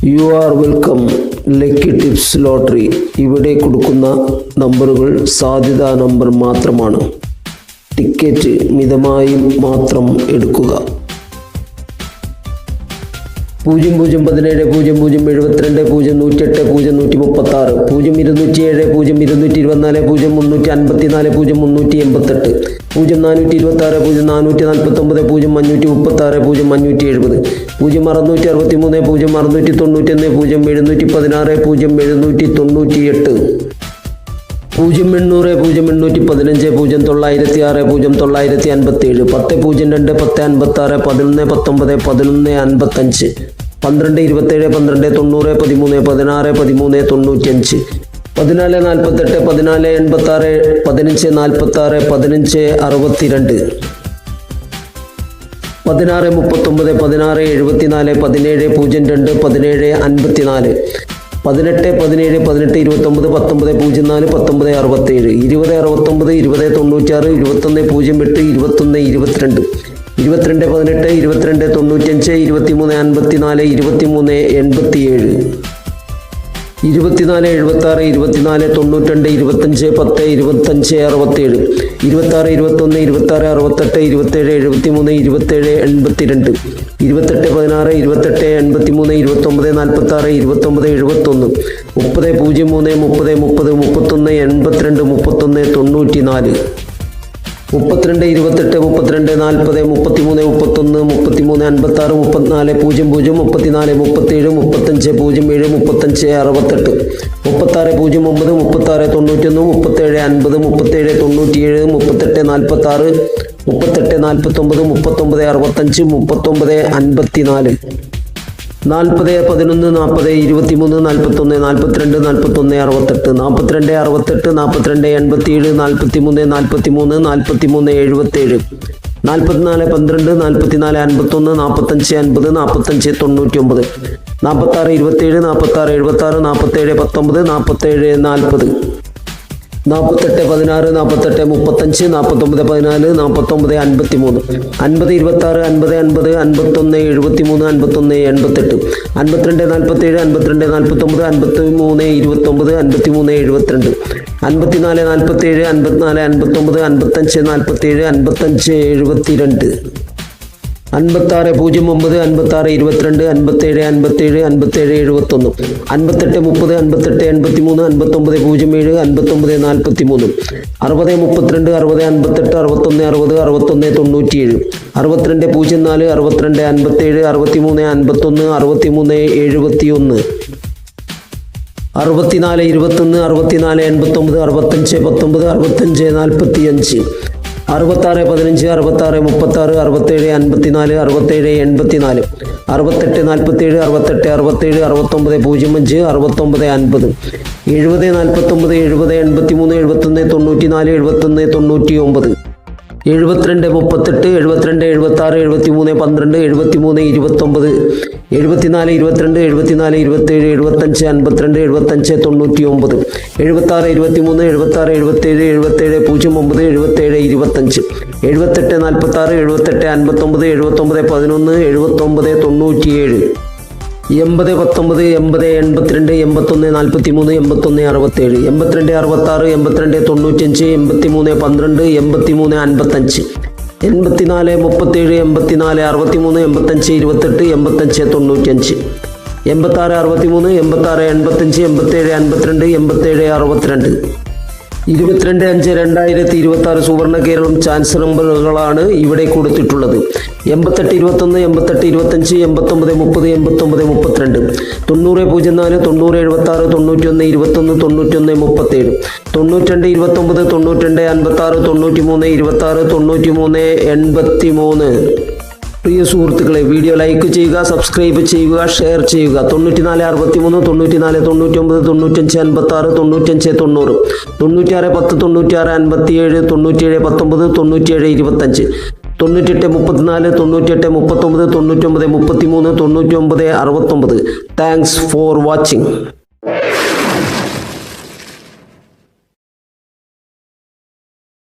You are welcome lucky tips lottery. ഇവിടെ കൊടുക്കുന്ന നമ്പറുകൾ സാധ്യതാ നമ്പർ മാത്രമാണ്. ടിക്കറ്റ് മിതമായി മാത്രം എടുക്കുക. 00 17 00 72 0 108 0 136 0207 0 224 0 354 0 388 0426 0 449 0 536 0 570 0663 0 691 0 716 0 798 0800 0815 0906 0957 1002 1056 11 19 11 55 12 27 12 90 13 16 13 95 14 48 14 86 15 46 15 62 16 39 16 74 17 02 17 54 18 17 18 29 19 04 19 67 20 69 20 96 21 08 21 22 22 18 22 95 23 54 23 87 24 76 24 92 25 10 25 67 26 21 26 68 27 73 27 82 28 16 28 83 29 46 29 71 30 03 30 30 31 82 31 94 32 28 32 40 33 31 33 56 34 00 34 37 35 07 35 68 36 09 36 91 37 50 37 97 38 46 38 49 39 65 39 54 40 11 40 23 41 42 41 68 42 68 42 87 43 43 43 77 44 12 44 51 45 50 45 99 46 27 46 76 47 19 47 40 48 16 48 35 49 14 49 53 50 26 50 50 51 73 51 88 52 47 52 49 53 29 53 72 54 47 54 59 55 47 55 72 56 09 56 22 57 57 57 71 58 30 58 83 59 07 59 43 60 32 60 58 61 60 61 97 62 04 62 57 63 51 63 71 64 21 64 89 65 19 65 45 66 15 66 36 67 54 67 84 68 47 68 67 69 05 69 50 70 49 70 83 71 94 71 99 72 38 72 76 73 12 73 29 74 22 74 27 75 52 75 99 76 23 76 77 77 09 77 25 78 46 78 59 79 11 79 97 80 19 80 82 81 43 81 67 82 66 82 95 83 12 83 55 84 37 84 63 85 28 85 95 86 63 86 85 87 52 87 62 22/5/2026 സുവർണ കേരളം ചാൻസ് നമ്പറുകളാണ് ഇവിടെ കൊടുത്തിട്ടുള്ളത്. 88 21 88 25 89 30 89 32 90 04 90 76 91 21 91 37 92 29 92 56 93 26 93 83. പ്രിയ സുഹൃത്തുക്കളെ, വീഡിയോ ലൈക്ക് ചെയ്യുക, സബ്സ്ക്രൈബ് ചെയ്യുക, ഷെയർ ചെയ്യുക. 94 63 94 99 95 56 95 90 96 10 96 57 97 19 97 25 98 34 98 39 99 33 99 69. Thanks for watching.